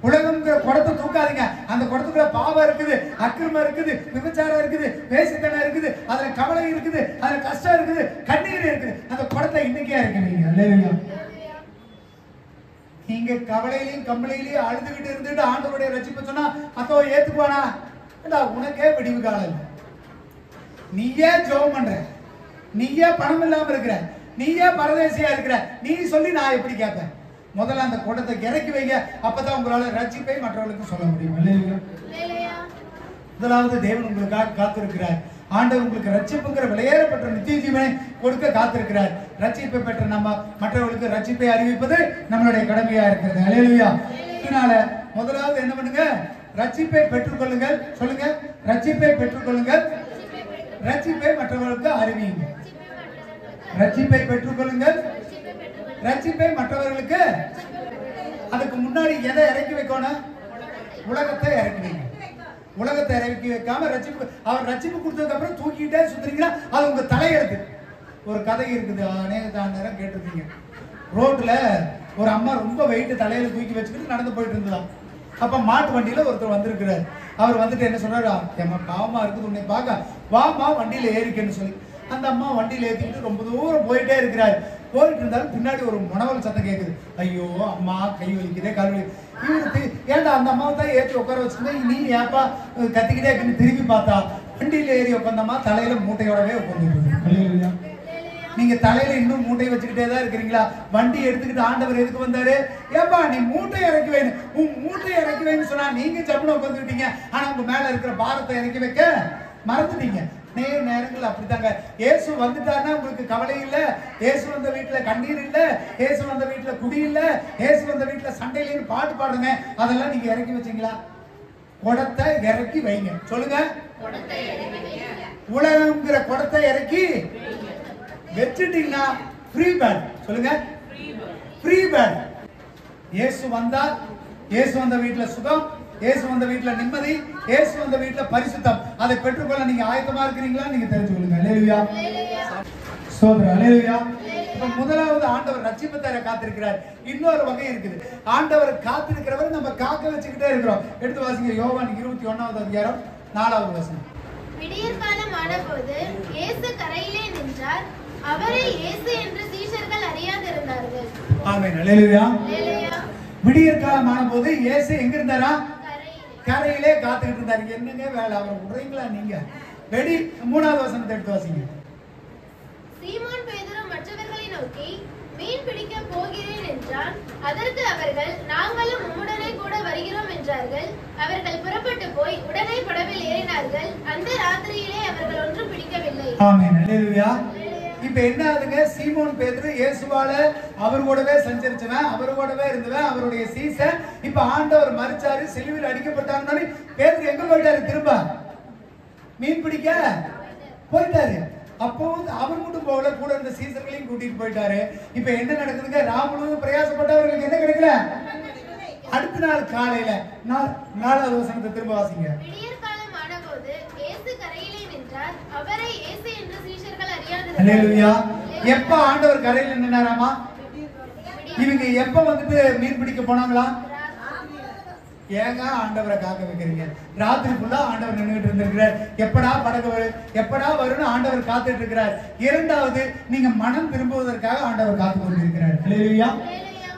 உலகம்ங்கிற குடத்தை தூக்காதீங்க. அந்த குடத்துக்குள்ள பாவம் இருக்குது, அக்கிரமம் இருக்குது, விபச்சாரம் இருக்குது, வேசித்தனம் இருக்குது, அதுல கவலை இருக்குது, அதுல கஷ்டம் இருக்குது, கண்ணீர் இருக்குது. அந்த குடத்தை இன்னைக்கே இருக்கிறீங்க. அல்லேலூயா. நீங்க கவலையிலையும் கம்பளையிலையும் அழுதுகிட்டு இருந்துட்டு ஆண்டவருடைய ரட்சிப்பை சொன்னா மத்தவ ஏத்துக்குவானா? உனக்கே விடிவு காலம் இல்லை. நீயே ஜெபம் பண்ற, நீயே பணம் இல்லாம இருக்கிற, நீயே பரதேசியா இருக்கிற, நீ சொல்லி நான் எப்படி கேட்பேன்? முதல்ல அந்த குடத்தை இறக்கி வைங்க, அப்பதான் உங்களால ரட்சிப்பை மற்றவர்களுக்கு சொல்ல முடியும். இல்லையா? முதலாவது தேவன் உங்களுக்காக காத்திருக்கிறார். ஆண்டவர் உங்களுக்கு ரட்சிப்புங்கிற விலையேறப்பட்ட நித்திய ஜீவனை கொடுக்க காத்திருக்கிறார். ரட்சிப்பை பெற்ற நம்ம மற்றவர்களுக்கு ரட்சிப்பை அறிவிப்பது நம்மளுடைய கடமையா இருக்கிறது. அல்லேலூயா. இதனால முதலாவது என்ன பண்ணுங்க? ரட்சிப்பை பெற்றுக்கொள்ளுங்கள். சொல்லுங்க, ரட்சிப்பை பெற்றுக்கொள்ளுங்கள். ரட்சிப்பை மற்றவர்களுக்கு அறிவியுங்க. ரட்சிப்பை பெற்றுக்கொள்ளுங்கள், ரட்சிப்பை மற்றவர்களுக்கு. அதுக்கு முன்னாடி எதை இறக்கி வைக்கணும்? உலகத்தை இறக்கி வைங்க. உலகத்தை இறக்கி வைக்காம ரட்சிப்பு, அவர் ரட்சிப்பு கொடுத்ததுக்கு அப்புறம் தூக்கிட்டே சுத்துறீங்கன்னா அது உங்க தலையெழுத்து. ஒரு கதை இருக்குது, அநேக நேரம் கேட்டிருக்கீங்க. ரோட்ல ஒரு அம்மா ரொம்ப வெயிட் தலையில தூக்கி வச்சுக்கிட்டு நடந்து போயிட்டு இருந்ததாம். அப்ப மாட்டு வண்டியில ஒருத்தர் வந்திருக்கிறார். அவர் வந்துட்டு என்ன சொல்றாரு? ஏமா பாவமா இருக்குது, உன்னை பார்க்க வாமா வண்டியில ஏறிக்கன்னு சொல்லி அந்த அம்மா வண்டியில ஏற்றிக்கிட்டு ரொம்ப தூரம் போயிட்டே இருக்கிறாரு. போயிட்டு இருந்தாலும் பின்னாடி ஒரு முனவல் சத்தம் கேட்குது. ஐயோ அம்மா கை வலிக்குதே, கால் வலி. இவருக்கு ஏன்டா அந்த அம்மாவை தான் ஏற்றி உட்கார வச்சுருந்தேன், நீ ஏப்பா கத்திக்கிட்டே இருக்குன்னு திரும்பி பார்த்தா வண்டியில ஏறி உட்காந்தம்மா தலையில மூட்டையோடவே உட்காந்துருக்கு. நீங்க தலையில இன்னும் மூட்டையை வச்சுக்கிட்டே தான் இருக்கிறீங்களா? வண்டி எடுத்துக்கிட்டு ஆண்டவர் எதுக்கு வந்தாரு? ஏப்பா நீ மூட்டை இறக்கி வைன்னு, உன் மூட்டையை இறக்கி வைன்னு சொன்னா நீங்க ஜம்முன்னு உட்காந்துக்கிட்டீங்க. ஆனா உங்க மேல இருக்கிற பாரத்தை இறக்கி வைக்க மறந்துட்டீங்க. நேரங்கள் அப்படித்தாங்க. இயேசு வந்துட்டாருன்னா உங்களுக்கு கவலை இல்லை. இயேசு வந்த வீட்டுல கண்ணீர் இல்லை, இயேசு வந்த வீட்டுல குடி இல்லை, இயேசு வந்த வீட்டுல சண்டையிலேன்னு பாட்டு பாடுங்க. அதெல்லாம் நீங்க இறக்கி வச்சீங்களா? குடத்தை இறக்கி வைங்க. சொல்லுங்க, உலகம்ங்கிற குடத்தை இறக்கி வச்சுட்டீங்கன்னா ஃப்ரீ பேட். சொல்லுங்க, ஃப்ரீ பேட். இயேசு வந்தார், இயேசு வந்த வீட்டுல சுகம், இயேசு வந்த வீட்டுல நிம்மதி, இயேசு வந்த வீட்டுல பரிசுத்தம். அதை பெற்றுக்கொள்ள நீங்க ஆயத்தமா இருக்கிறீங்களா? நீங்க தெரிஞ்சுக்கொள்ளுங்க. அல்லேலூயா, சோதரா, அல்லேலூயா. இப்ப முதலாவது ஆண்டவர் ரட்சிப்பு தர காத்திருக்கிறார். இன்னொரு வகை இருக்குது. ஆண்டவர் காத்திருக்கிறவர் நம்ம காக்க வச்சுக்கிட்டே இருக்கிறோம். எடுத்து வாசிங்க, யோவான் 21வது அதிகாரம் 4வது வசனம். விடியற் காலம் ஆனபோது இயேசு கரையிலே நின்றார். அவரை இயேசு என்று சீஷர்கள் அறியாதிருந்தார்கள். ஆமென், அல்லேலூயா. விடியற் காலம் ஆனபோது இயேசு எங்க இருந்தாரா? கரையிலே காத்துக்கிட்டு இருந்தாரு. என்னங்க வேலை, அவர் விடுறீங்களா நீங்க? வெடி 3வது வசனத்தை எடுத்து வாசிங்க. சீமோன் பேதுரு மற்றவர்களை நோக்கி மீன் பிடிக்க போகிறேன் என்றான். அதற்கு அவர்கள் நாங்களும் உம்முடனே கூட வருகிறோம் என்றார்கள். அவர்கள் புறப்பட்டு போய் உடனே படவில் ஏறினார்கள். அந்த ராத்திரியிலே அவர்கள் ஒன்றும் பிடிக்கவில்லை. ஆமென், அல்லேலூயா. இப்ப என்ன ஆகுதுங்க? சீமோன் பேதுரு இயேசுவால அவர் கூடவே சஞ்சரிச்சவன், அவர் கூடவே இருந்தவன், அவருடைய சீசன். இப்ப ஆண்டவர் மரிச்சாரு, சிலுவையில் அடிக்கப்பட்டாங்கன்னு பேதுரு எங்க போயிட்டாரு? திரும்ப மீன் பிடிக்க போயிட்டாரு. அப்போ அவர் மட்டும் போகல, கூட இருந்த சீசர்களையும் கூட்டிட்டு போயிட்டாரு. இப்ப என்ன நடக்குதுங்க? ராமுழுவதும் பிரயாசப்பட்டவர்களுக்கு என்ன கிடைக்கல? அடுத்த நாள் காலையில 4வது வசனத்தை திரும்ப வாசிங்க. விடியற் காலம் ஆனபோது இயேசு கரையிலே நின்றார். அவரை இயேசு என்று சீஷர்கள் அறியாதிருந்தார்கள். அல்லேலூயா. எப்ப ஆண்டவர் கரையில நின்னாராமா? இவங்க எப்ப வந்துட்டு மீன் பிடிக்க போனாங்களா? ஏங்க ஆண்டவரை காக்க வைக்கிறீங்க? ராத்திரி ஃபுல்லா ஆண்டவர் நின்றுட்டு இருந்திருக்கிறார். எப்படா படகு வரும், எப்படா வரும்னு ஆண்டவர் காத்துட்டு இருக்கிறார். இரண்டாவது, நீங்க மனம் திரும்புவதற்காக ஆண்டவர் காத்து கொண்டிருக்கிறார். அல்லேலூயா.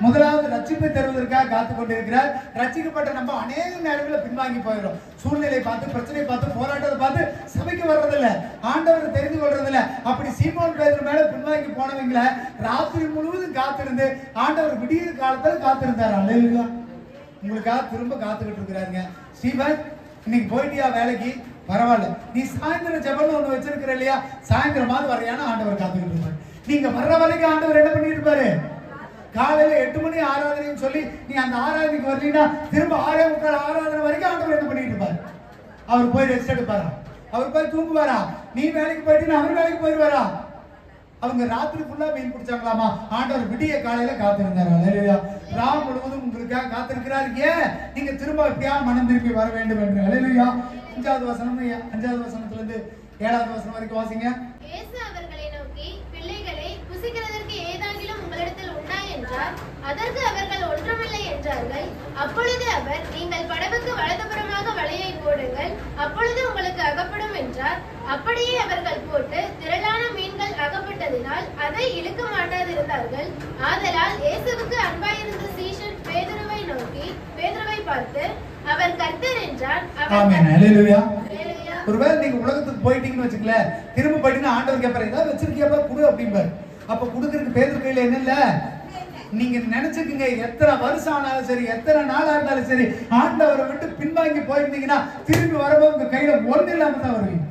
முதலாவது ரட்சிப்பை தருவதற்காக காத்து கொண்டிருக்கிறார். ரட்சிக்கப்பட்ட நம்ம அநேக நேரங்களில் பின்வாங்கி போயிடும். சூழ்நிலை பார்த்து, பிரச்சனை பார்த்து, போராட்டத்தை பார்த்து சபைக்கு வர்றதில்ல, ஆண்டவரை தெரிந்து கொள்றதில்ல. அப்படி சீமோன் பேதுரு மேல பின்வாங்கி போனவங்கள ராத்திரி முழுவதும் காத்திருந்து ஆண்டவர் விடிய காலத்தில் காத்திருந்தார். அல்லேலூயா. உங்களுக்காக திரும்ப காத்துக்கிட்டு இருக்கிறாருங்க. ஸ்டீபன், இன்னைக்கு போயிட்டியா வேலைக்கு? பரவாயில்ல, நீ சாயந்தரம் ஜெபம்னு ஒண்ணு வச்சிருக்கிற இல்லையா? சாயந்தரமாவது வரையான ஆண்டவர் காத்துக்கிட்டு இருப்பாரு. நீங்க வர்ற வரைக்கும் ஆண்டவர் என்ன பண்ணிட்டு இருப்பாரு? காலையில 8 மணி ஆராதனைன்னு சொல்லி நீ அந்த ஆராதனைக்கு வரலீங்கன்னா திரும்ப 6:45 ஆராதனை வரைக்கும் ஆண்டவர் என்ன பண்ணிட்டு இருப்பாரு? அவர் போய் ரெஸ்ட் எடுப்பாரா? அவர் போய் தூங்குவாரா? நீ வேலைக்கு போயிட்டு அவர் வேலைக்கு போயிடுவாரா? அவங்க ராத்திரி ஃபுல்லா மீன் பிடிச்சாங்களாமா? ஆண்டவர் விடிய காலையில காத்திருந்தாரு. அல்லேலூயா. ராம் முழுவதும் உங்களுக்காக காத்திருக்கிறார். ஏன்? நீங்க திரும்ப எப்படியா மனம் திரும்பி வர வேண்டும் என்று. அல்லேலூயா. 5வது வசனம், 5வது வசனத்துல இருந்து 7வது வசனம் வரைக்கும் வாசிங்க. இயேசு அவர்களை நோக்கி, பிள்ளைகளே, புசிக்கிறதற்கு ஏதாகிலும் உங்களிடத்தில் உண்டா என்றார். அதற்கு அவர்கள் ஒன்றுமில்லை என்றார்கள். அப்பொழுது அவர், நீங்கள் படகுக்கு வலதுபுறமாக வலையை போடுங்கள், அப்பொழுது உங்களுக்கு அகப்படும் என்றார். அப்படியே அவர்கள் போட்டு திரளான மீன்கள் அகப்பட்டதினால் அதை இழுக்க மாட்டாதிருந்தார்கள். ஆதலால் இயேசுவுக்கு அன்பாயிருந்த பார்த்து அவர் கர்த்தர் என்றார். ஆமென். ஹல்லேலூயா. ஹல்லேலூயா. ஒருவேளை நீங்க உலகத்துக்கு போயிட்டீங்கன்னு வச்சுக்கல, திரும்ப போயிட்டீங்கன்னா ஆண்டவர் கேட்பாரு, ஏதாவது வச்சிருக்கியாப்பா குடு அப்படிம்பாரு. அப்ப குடுக்கறதுக்கு பேதுரு கையில என்ன இல்ல? நீங்க நினைச்சுக்குங்க, எத்தனை வருஷம் ஆனாலும் சரி, எத்தனை நாளா இருந்தாலும் சரி, ஆண்டவரை விட்டு பின்வாங்கி போயிருந்தீங்கன்னா திரும்பி வரும்போது உங்க கையில ஒண்ணு இல்லாம தான் வருவீங்க.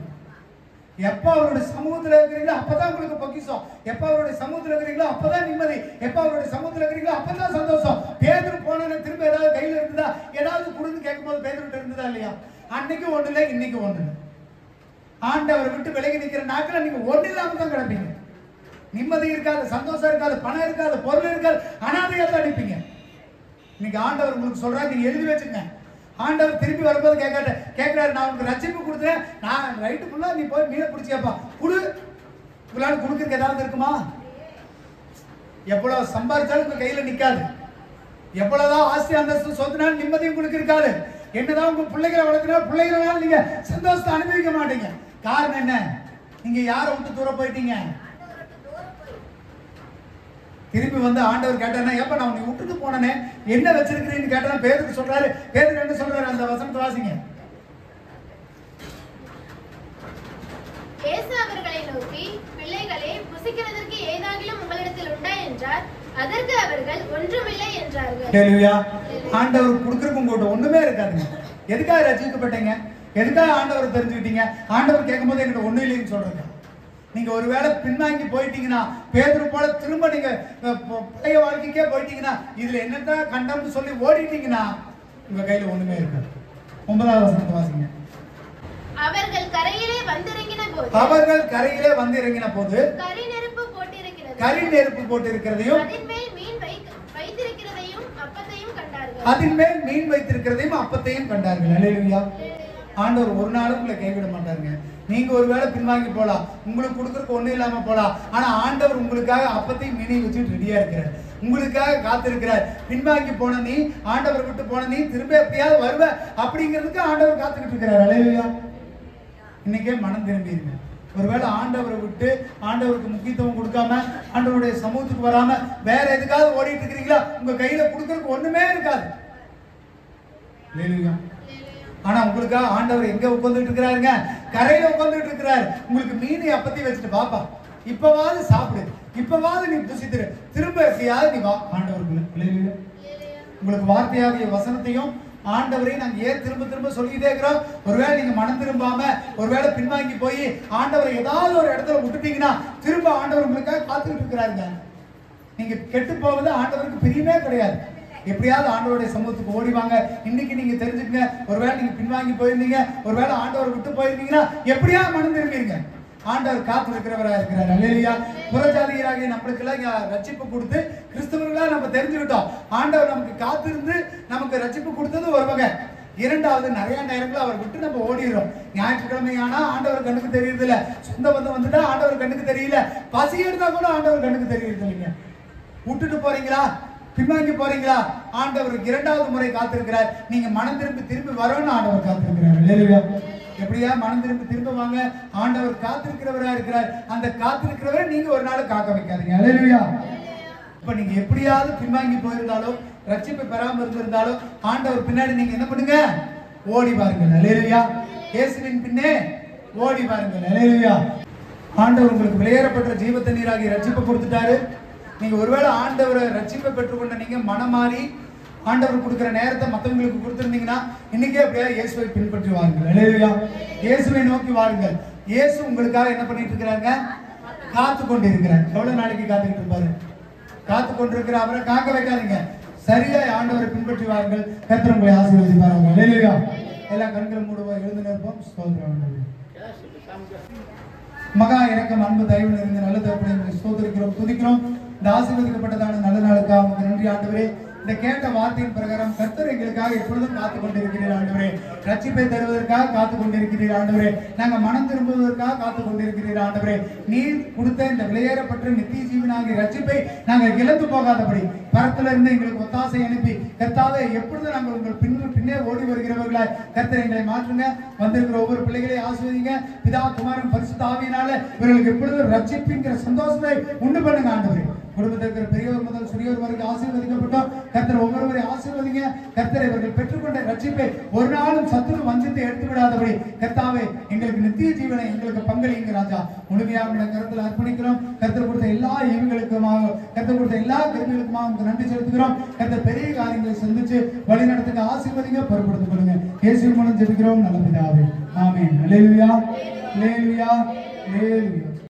எப்ப அவருடைய சமூகத்துல இருக்கிறீங்களோ அப்பதான் உங்களுக்கு பொக்கிஷம். எப்ப அவருடைய சமூகத்துல இருக்கிறீங்களோ அப்பதான் நிம்மதி. எப்ப அவருடைய சமூகத்துல இருக்கிறீங்களோ அப்பதான் சந்தோஷம். பேதுரு போன திரும்ப ஏதாவது கையில இருந்ததா, ஏதாவது குடுன்னு கேட்கும்போது பேதுருட்ட இருந்ததா இல்லையா? அன்னைக்கு ஒண்ணு இல்லை, இன்னைக்கு ஒண்ணு இல்லை. ஆண்டவரை விட்டு விலகி நிக்கிற நாட்கள் நீங்க ஒண்ணு இல்லாம தான் கிடப்பீங்க. நிம்மதி இருக்காது, சந்தோஷம் இருக்காது, பணம் இருக்காது, பொருள் இருக்காது, அனாதையா தான் அடிப்பீங்க. இன்னைக்கு ஆண்டவர் உங்களுக்கு சொல்றாரு, நீங்க எழுதி வச்சுங்க. ஆண்டவர் திருப்பி வரும்போது கேட்கிறாரு, நான் உனக்கு ரட்சிப்பு கொடுத்தேன், நான் ரைட்டு ஃபுல்லா நீ போய் மீனை பிடிச்சியப்பா குடு. உங்களால கொடுக்கறதுக்கு ஏதாவது இருக்குமா? எவ்வளவு சம்பாதிச்சாலும் உங்க கையில நிக்காது. எவ்வளவுதான் ஆஸ்தி அந்தஸ்து சொத்துனாலும் நிம்மதி உங்களுக்கு இருக்காது. என்னதான் உங்க பிள்ளைகளை வளர்க்கிற பிள்ளைகளால நீங்க சந்தோஷத்தை அனுபவிக்க மாட்டீங்க. காரணம் என்ன? நீங்க யாரை விட்டு தூரம் போயிட்டீங்க. திருப்பி வந்து ஆண்டவர் கேட்டாருன்னா, ஏப்பா நான் உன்னை விட்டுட்டு போனேனே, என்ன வச்சிருக்கிறேன்னு கேட்டா பேதுரு சொல்றாரு. பேதுரு என்ன சொல்றாரு? அந்த வசனத்தை வாசிங்க. இயேசு அவர்களை நோக்கி, பிள்ளைகளே, புசிக்கிறதற்கு ஏதாகிலும் உங்களிடத்தில் உண்டா என்றார். அதற்கு அவர்கள் ஒன்றுமில்லை என்றார்கள். ஹல்லேலூயா. ஆண்டவர் கொடுக்கறதுக்கு உங்கள்கிட்ட ஒண்ணுமே இருக்காதுங்க. எதுக்காக ரட்சிக்கப்பட்டீங்க? எதுக்காக ஆண்டவர் தெரிஞ்சுக்கிட்டீங்க? ஆண்டவர் கேட்கும்போது என்கிட்ட ஒண்ணும் இல்லைன்னு சொல்றீங்க. நீங்க ஒருவேளை பின்வாங்கி போயிட்டீங்கன்னா, பேதுரு போல திரும்ப நீங்க பழைய வாழ்க்கைக்கே போயிட்டீங்கன்னா, இதுல என்னதான் கண்டம்னு சொல்லி ஓடிட்டீங்கன்னா உங்க கையில ஒண்ணுமே இருக்காது. 9வது வசனத்தை வாசிங்க. அவர்கள் கரையிலே வந்திறங்கின போது கரி நெருப்பு போட்டிருக்கிறதையும் அதின்மேல் மீன் வைத்திருக்கிறதையும் அப்பத்தையும் கண்டார்கள். ஹல்லேலூயா. ஆண்டவர் ஒரு நாளும் உங்களை கைவிட மாட்டாருங்க. நீங்க ஒருவேளை பின்வாங்கி போலாம், உங்களுக்கு கொடுக்கறதுக்கு ஒண்ணு இல்லாம போலாம், ஆனா ஆண்டவர் உங்களுக்காக அப்பத்தையும் மீனையும் வச்சுட்டு ரெடியா இருக்கிறார். உங்களுக்காக காத்திருக்கிறார். பின்வாங்கி போன நீ, ஆண்டவர் விட்டு போன நீ திரும்ப எப்படியாவது வருவ அப்படிங்கிறதுக்கு ஆண்டவர் காத்துக்கிட்டு இருக்கிறார். ஹல்லேலூயா. இன்னைக்கே மனம் திரும்பிடுங்க. ஒருவேளை ஆண்டவரை விட்டு ஆண்டவருக்கு முக்கியத்துவம் கொடுக்காம ஆண்டவருடைய சமூகத்துக்கு வராம வேற எதுக்காவது ஓடிட்டு இருக்கிறீங்களா, உங்க கையில கொடுக்கறதுக்கு ஒண்ணுமே இருக்காது. ஹல்லேலூயா. ஆனா உங்களுக்காக ஆண்டவர் எங்க உட்கார்ந்துட்டு இருக்கிறாருங்க? கரையில உட்கார்ந்துட்டு இருக்கிறாரு. உங்களுக்கு மீனை அப்பத்தி வச்சுட்டு பாப்பா, இப்பவாது சாப்பிடு, இப்பவாது நீ புசித்துரு, திரும்ப எப்படியாவது நீ வா ஆண்டவருக்குள்ள. ஹல்லேலூயா. உங்களுக்கு வார்த்தையாகிய வசனத்தையும் ஆண்டவரையும் நாங்க ஏன் திரும்ப திரும்ப சொல்லிக்கிட்டே இருக்கிறோம்? ஒருவேளை நீங்க மனம் திரும்பாம ஒருவேளை பின்வாங்கி போய் ஆண்டவரை ஏதாவது ஒரு இடத்துல விட்டுட்டீங்கன்னா திரும்ப ஆண்டவர் உங்களுக்காக காத்துக்கிட்டு இருக்கிறாருங்க. நீங்க கெட்டு போவது ஆண்டவருக்கு பிரியமே கிடையாது. எப்படியாவது ஆண்டவருடைய சமூகத்துக்கு ஓடிவாங்க. இன்னைக்கு நீங்க தெரிஞ்சுக்கங்க, ஒருவேளை நீங்க பின்வாங்கி போயிருந்தீங்க, ஒருவேளை ஆண்டவரை விட்டு போயிருந்தீங்கன்னா எப்படியாவது மனம் திரும்பிடுங்க. ஆண்டவர் காத்து இருக்கிறவராக இருக்கிறார். ஹல்லேலூயா. புறஜாதியராகிய நம்மளுக்கு எல்லாம் ரட்சிப்பு கொடுத்து கிறிஸ்தவர்களா நம்ம தெரிஞ்சுக்கிட்டோம். ஆண்டவர் நமக்கு காத்திருந்து நமக்கு ரட்சிப்பு கொடுத்தது ஒரு வகை. இரண்டாவது, நிறைய நேரங்கள் அவர் விட்டு நம்ம ஓடிடுறோம். ஞாயிற்றுக்கிழமை ஆனா ஆண்டவர் கண்ணுக்கு தெரியறது இல்ல, சொந்த பந்தம் வந்துட்டா ஆண்டவர் கண்ணுக்கு தெரியல, பசி எடுத்தா கூட ஆண்டவர் கண்ணுக்கு தெரியறது இல்லைங்க. விட்டுட்டு போறீங்களா, பின்வாங்கி போறீங்களா, ஆண்டவருக்கு இரண்டாவது முறை காத்திருக்கிறார். நீங்க மனம் திரும்பி வரணும்னு ஆண்டவர் காத்திருக்கிறார். ஹல்லேலூயா. எப்படியா மனம் திரும்ப வாங்க, ஆண்டவர் காத்திருக்கிறவரா இருக்கிறார். அந்த காத்திருக்கிறவரை நீங்க ஒரு நாள் காக்க வைக்காதீங்க. ஹல்லேலூயா. இப்ப நீங்க எப்படியாவது பின்வாங்கி போயிருந்தாலோ, ரட்சிப்பை பெறாம இருந்திருந்தாலோ, ஆண்டவர் பின்னாடி நீங்க என்ன பண்ணுங்க? ஓடி பாருங்கள். ஹல்லேலூயா. இயேசுவின் பின்னே ஓடி பாருங்கள். ஹல்லேலூயா. ஆண்டவர் உங்களுக்கு வெளியேறப்பட்ட ஜீவ தண்ணீராகி ரட்சிப்பை கொடுத்துட்டாரு. நீங்க ஒருவேளை ஆண்டவரை ரட்சிப்பை பெற்றுக்கொண்ட நீங்க மனம் மாறி ஆண்டவர் கொடுக்கிற நேரத்தை மற்றவங்களுக்கு கொடுத்திருந்தீங்கன்னா இன்னைக்கே அப்படியே இயேசுவை பின்பற்றி வாருங்கள். ஹல்லேலூயா. இயேசுவை நோக்கி வாருங்கள். இயேசு உங்களுக்காக என்ன பண்ணிட்டு இருக்கிறாங்க? காத்து கொண்டு இருக்கிறார். எவ்வளவு நாளைக்கு காத்துக்கிட்டு இருப்பாரு? காத்து கொண்டிருக்கிற அவரை காக்க வைக்காதீங்க. சரியா ஆண்டவரை பின்பற்றி வாருங்கள். கர்த்தர் உங்களை ஆசீர்வதிப்பார். ஹல்லேலூயா. எல்லாம் கண்களை மூடுவோம், எழுந்து நிற்போம். ஸ்தோத்திரம். மகா இரக்கம் அன்பு தயவு நிறைந்த நல்ல தகப்பனே, ஸ்தோத்திரிக்கிறோம், துதிக்கிறோம். இந்த ஆசீர்வதிக்கப்பட்டதான நல்ல நாளுக்காக உங்களுக்கு நன்றி ஆண்டவரே. இந்த கேட்ட வார்த்தையின் பிரகாரம் கர்த்தர் எங்களுக்காக எப்பொழுதும் காத்துக் கொண்டிருக்கிறீர் ஆண்டவரே. ரட்சிப்பை தருவதற்காக காத்துக் கொண்டிருக்கிறீர் ஆண்டவரே. நாங்க மனம் திரும்புவதற்காக காத்துக் கொண்டிருக்கிறீர் ஆண்டவரே. நீர் கொடுத்த இந்த விலையேறப்பட்ட நித்திய ஜீவனாகிய ரட்சிப்பை நாங்கள் இழந்து போகாதபடி பரத்துல இருந்து எங்களுக்கு ஒத்தாசை அனுப்பி கர்த்தாவே எப்பொழுதும் நாங்கள் உங்கள் பின்னே ஓடி வருகிறவர்களாய் கர்த்தர் எங்களை மாற்றுங்க. வந்திருக்கிற ஒவ்வொரு பிள்ளைகளையும் ஆசீர்வதிங்க. பிதா குமாரன் பரிசுத்த ஆவியினால இவர்களுக்கு எப்பொழுதும் ரட்சிப்புங்கிற சந்தோஷத்தை உண்டு பண்ணுங்க ஆண்டவரே. குடும்பத்தில் இருக்கிற பெரியவர் முதல் சிறியோர் வரைக்கும் ஆசீர்வதிக்கப்பட்டோம். கர்த்தர் ஒவ்வொருவரையும் ஆசீர்வதிங்க. கர்த்தர் இவர்கள் பெற்றுக்கொண்ட ரட்சிப்பை ஒரு நாளும் சத்துரு வஞ்சித்து எடுத்து விடாதபடி கர்த்தாவே எங்களுக்கு நித்திய ஜீவனை எங்களுக்கு பங்களிங்க ராஜா. முழுமையாக உங்களுடைய கருத்தில் அர்ப்பணிக்கிறோம். கர்த்தர் கொடுத்த எல்லா ஈவுகளுக்குமாக, கர்த்தர் கொடுத்த எல்லா கருவிகளுக்குமாக உங்களுக்கு நன்றி செலுத்துகிறோம். கர்த்தர் பெரிய காரியங்களை சந்திச்சு வழி நடத்துங்க, ஆசீர்வதிங்க, பொறுப்படுத்திக் கொள்ளுங்க. இயேசுவின் மூலம் ஜெபிக்கிறோம் நல்ல பிதாவே, ஆமென். அல்லேலூயா, அல்லேலூயா, அல்லேலூயா.